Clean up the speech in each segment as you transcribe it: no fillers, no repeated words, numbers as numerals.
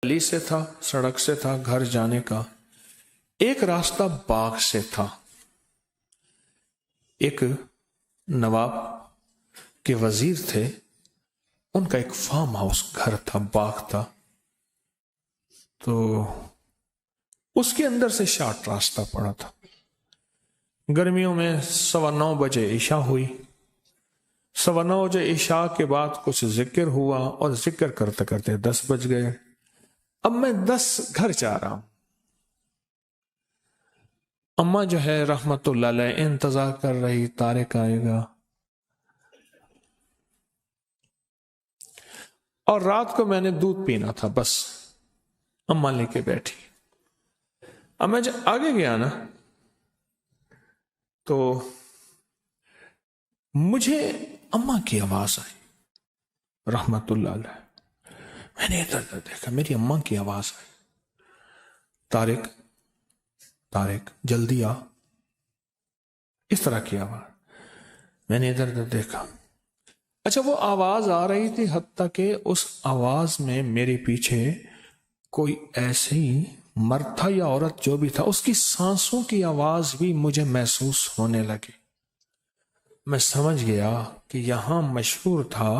گلی سے تھا، سڑک سے تھا گھر جانے کا، ایک راستہ باغ سے تھا. ایک نواب کے وزیر تھے، ان کا ایک فارم ہاؤس گھر تھا، باغ تھا، تو اس کے اندر سے شارٹ راستہ پڑا تھا. گرمیوں میں 9:15 بجے عشاء ہوئی. 9:15 بجے عشاء کے بعد کچھ ذکر ہوا اور ذکر کرتے کرتے 10 بج گئے. اب میں 10 گھر جا رہا ہوں. اماں جو ہے رحمت اللہ علیہ انتظار کر رہی طارق آئے گا، اور رات کو میں نے دودھ پینا تھا، بس اماں لے کے بیٹھی. اب میں جب آگے گیا نا تو مجھے اماں کی آواز آئی رحمت اللہ علیہ. میں نے ادھر دیکھا، میری اماں کی آواز آئی، طارق طارق جلدی آ، اس طرح کی آواز. میں نے ادھر دیکھا، اچھا وہ آواز آ رہی تھی، حتیٰ کہ اس آواز میں میرے پیچھے کوئی ایسی مرد تھا یا عورت جو بھی تھا، اس کی سانسوں کی آواز بھی مجھے محسوس ہونے لگی. میں سمجھ گیا کہ یہاں مشہور تھا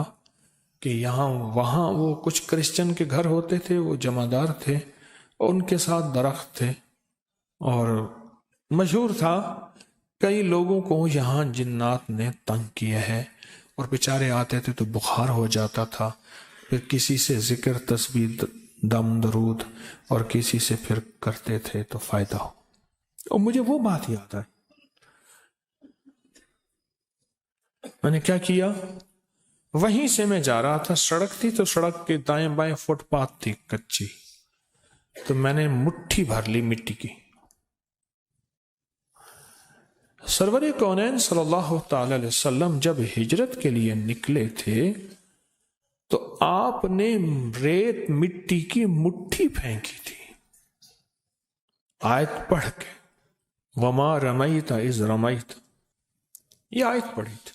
کہ یہاں وہاں وہ کچھ کرسچن کے گھر ہوتے تھے، وہ جمعدار تھے، ان کے ساتھ درخت تھے، اور مشہور تھا کئی لوگوں کو یہاں جنات نے تنگ کیا ہے، اور بیچارے آتے تھے تو بخار ہو جاتا تھا، پھر کسی سے ذکر تسبیح دم درود اور کسی سے پھر کرتے تھے تو فائدہ ہو. اور مجھے وہ بات یاد آئی. میں نے کیا کیا، وہیں سے میں جا رہا تھا، سڑک تھی تو سڑک کے دائیں بائیں فٹ پاتھ تھی کچی، تو میں نے مٹھی بھر لی مٹی کی. سرور کونین صلی اللہ تعالی علیہ وسلم جب ہجرت کے لیے نکلے تھے تو آپ نے ریت مٹی کی مٹھی پھینکی تھی، آیت پڑھ کے، وما رمیت اذ رمیت، یہ آیت پڑھی تھی.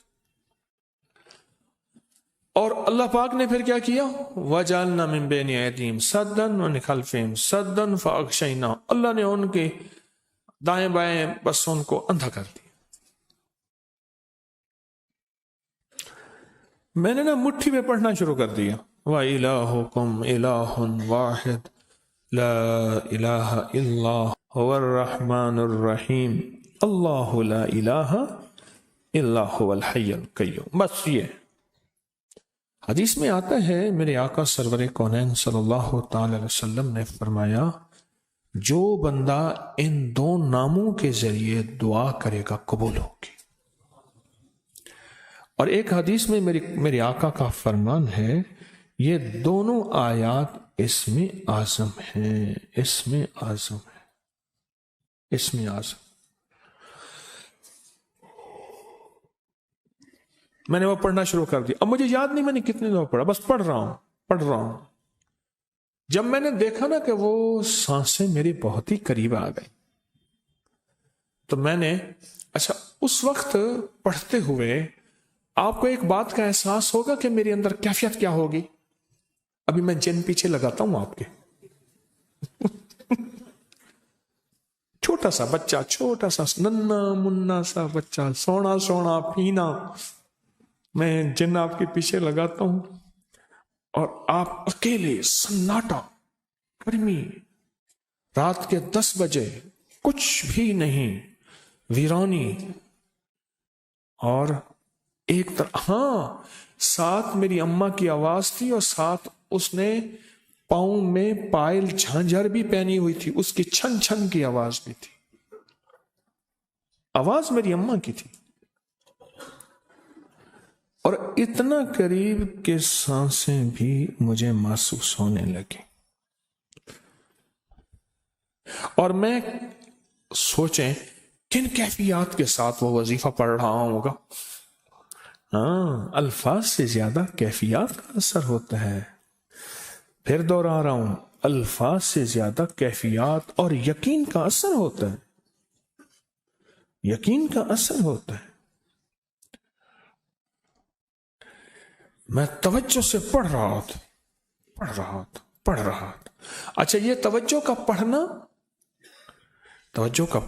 اور اللہ پاک نے پھر کیا کیا، وَجَعَلْنَا مِن بَيْنِ أَيْدِيهِمْ سَدًّا وَمِن خَلْفِهِمْ سَدًّا فَأَغْشَيْنَاهُمْ، اللہ نے ان کے دائیں بائیں بس ان کو اندھا کر دیا. میں نے نا مٹھی میں پڑھنا شروع کر دیا، وَإِلَٰهُكُمْ إِلَٰهٌ وَاحِدٌ لَا إِلَٰهَ إِلَّا هُوَ الرَّحْمَٰنُ الرَّحِيمُ اللَّهُ لَا إِلَٰهَ إِلَّا هُوَ الْحَيُّ الْقَيُّومُ. بس یہ حدیث میں آتا ہے، میرے آقا سرور کونین صلی اللہ تعالی علیہ وسلم نے فرمایا، جو بندہ ان دو ناموں کے ذریعے دعا کرے گا قبول ہوگی. اور ایک حدیث میں میرے آقا کا فرمان ہے، یہ دونوں آیات اسم اعظم ہیں، اسم اعظم ہے، اسم اعظم. میں نے وہ پڑھنا شروع کر دیا. اب مجھے یاد نہیں میں نے کتنے دفعہ پڑھا، بس پڑھ رہا ہوں. جب میں نے دیکھا نا کہ وہ سانسیں میری بہت ہی قریب آ گئی، تو میں نے اچھا اس وقت پڑھتے ہوئے آپ کو ایک بات کا احساس ہوگا کہ میرے اندر کیفیت کیا ہوگی. ابھی میں جن پیچھے لگاتا ہوں آپ کے، چھوٹا سا بچہ، چھوٹا سا ننا منا سا بچہ، سونا سونا پینا، میں جن آپ کے پیچھے لگاتا ہوں، اور آپ اکیلے، سناٹا، گرمی، رات کے 10 بجے، کچھ بھی نہیں، ویرانی، اور ایک طرح ساتھ میری اماں کی آواز تھی، اور ساتھ اس نے پاؤں میں پائل جھانجھر بھی پہنی ہوئی تھی، اس کی چھن چھن کی آواز بھی تھی، آواز میری اماں کی تھی، اور اتنا قریب کہ سانسیں بھی مجھے محسوس ہونے لگی. اور میں سوچیں کن کیفیات کے ساتھ وہ وظیفہ پڑھ رہا ہوگا. الفاظ سے زیادہ کیفیات کا اثر ہوتا ہے. پھر دوہرا رہا ہوں، الفاظ سے زیادہ کیفیات اور یقین کا اثر ہوتا ہے، یقین کا اثر ہوتا ہے. میں توجہ سے پڑھ رہا تھا. اچھا یہ توجہ کا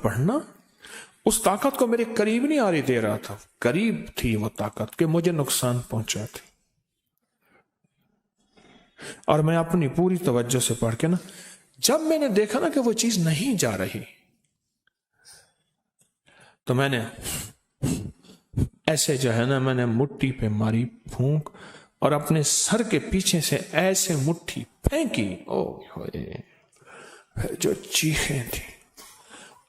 پڑھنا اس طاقت کو میرے قریب نہیں آ رہی دے رہا تھا، قریب تھی وہ طاقت کہ مجھے نقصان پہنچاتی، اور میں اپنی پوری توجہ سے پڑھ کے نا، جب میں نے دیکھا نا کہ وہ چیز نہیں جا رہی، تو میں نے ایسے جو ہے نا، میں نے مٹھی پہ ماری پھونک اور اپنے سر کے پیچھے سے ایسے مٹھی پھینکی، جو چیخیں تھی.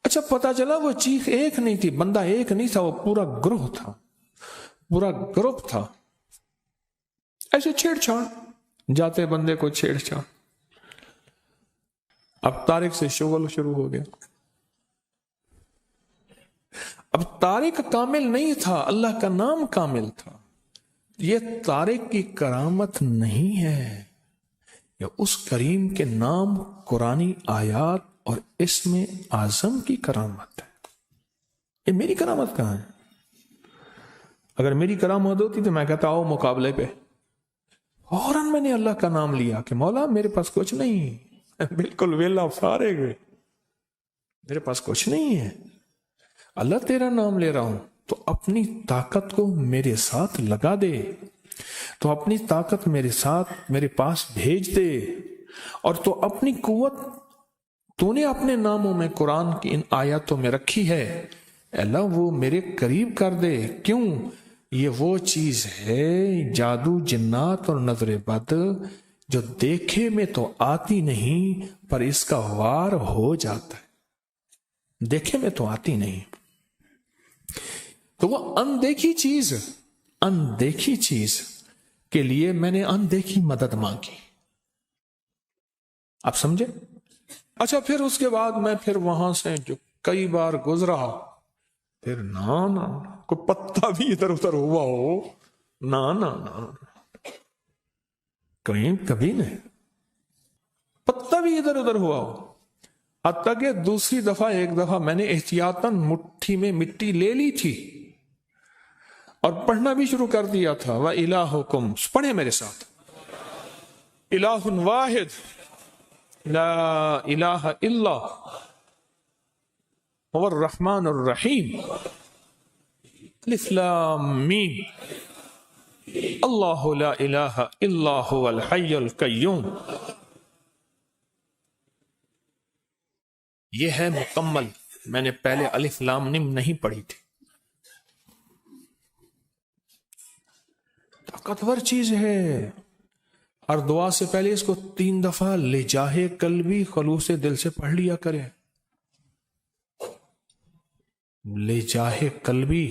اچھا پتا چلا وہ چیخ ایک نہیں تھی، بندہ ایک نہیں تھا، وہ پورا گروہ تھا، پورا گروپ تھا. ایسے چھیڑ چھاڑ، جاتے بندے کو چھیڑ چھاڑ. اب طارق سے شغل شروع ہو گیا. اب طارق کامل نہیں تھا، اللہ کا نام کامل تھا. یہ طارق کی کرامت نہیں ہے، یہ اس کریم کے نام، قرآنی آیات اور اسم اعظم کی کرامت ہے. یہ میری کرامت کہاں ہے؟ اگر میری کرامت ہوتی تو میں کہتا آؤ مقابلے پہ. فوراً میں نے اللہ کا نام لیا کہ مولا میرے پاس کچھ نہیں، بالکل ویلا فارغ، میرے پاس کچھ نہیں ہے، اللہ تیرا نام لے رہا ہوں، تو اپنی طاقت کو میرے ساتھ لگا دے، تو اپنی طاقت میرے ساتھ میرے پاس بھیج دے، اور تو اپنی قوت تو نے اپنے ناموں میں قرآن کی ان آیاتوں میں رکھی ہے، اللہ وہ میرے قریب کر دے. کیوں؟ یہ وہ چیز ہے جادو، جنات اور نظر بد جو دیکھے میں تو آتی نہیں پر اس کا وار ہو جاتا ہے. دیکھے میں تو آتی نہیں، تو وہ اندیکھی چیز کے لیے میں نے اندیکھی مدد مانگی. آپ سمجھے؟ اچھا پھر اس کے بعد میں پھر وہاں سے جو کئی بار گزرا، پھر نا کوئی پتا بھی ادھر ادھر ہوا ہو، نا کبھی نہیں پتا بھی ادھر ادھر ہوا ہو. حتیٰ کہ دوسری دفعہ ایک دفعہ میں نے احتیاطاً مٹھی میں مٹی لے لی تھی اور پڑھنا بھی شروع کر دیا تھا. وَإِلَٰهُكُمْ، پڑھیں میرے ساتھ، الہ واحد لا الہ الا هو الرحمن الرحیم، الف لام میم، اللہ لا الہ الا هو الحی القیوم. یہ ہے مکمل. میں نے پہلے الف لام میم نہیں پڑھی تھی. طاقتور چیز ہے. اور دعا سے پہلے اس کو 3 دفعہ لجاہ قلبی خلوص دل سے پڑھ لیا کرے. لجاہ قلبی،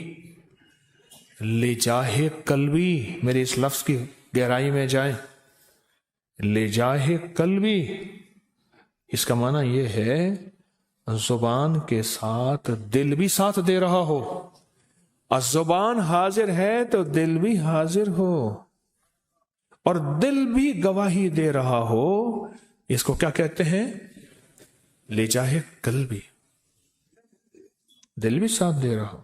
میرے اس لفظ کی گہرائی میں جائیں. لجاہ قلبی، اس کا معنی یہ ہے زبان کے ساتھ دل بھی ساتھ دے رہا ہو. اور زبان حاضر ہے تو دل بھی حاضر ہو، اور دل بھی گواہی دے رہا ہو. اس کو کیا کہتے ہیں؟ لجاہ قلبی، دل بھی ساتھ دے رہا ہو.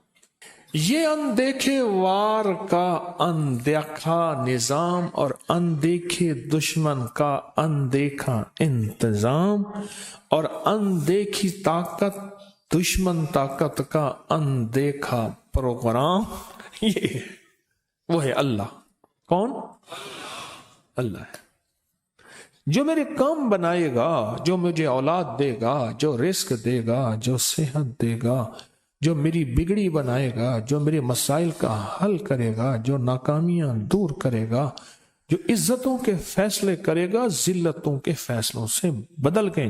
یہ اندیکھے وار کا اندیکھا نظام اور اندیکھے دشمن کا اندیکھا انتظام اور اندیکھی طاقت دشمن طاقت کا اندیکھا پروگرام، یہ وہ ہے اللہ. کون؟ اللہ ہے جو میرے کام بنائے گا، جو مجھے اولاد دے گا، جو رزق دے گا، جو صحت دے گا، جو میری بگڑی بنائے گا، جو میرے مسائل کا حل کرے گا، جو ناکامیاں دور کرے گا، جو عزتوں کے فیصلے کرے گا ذلتوں کے فیصلوں سے بدل کے.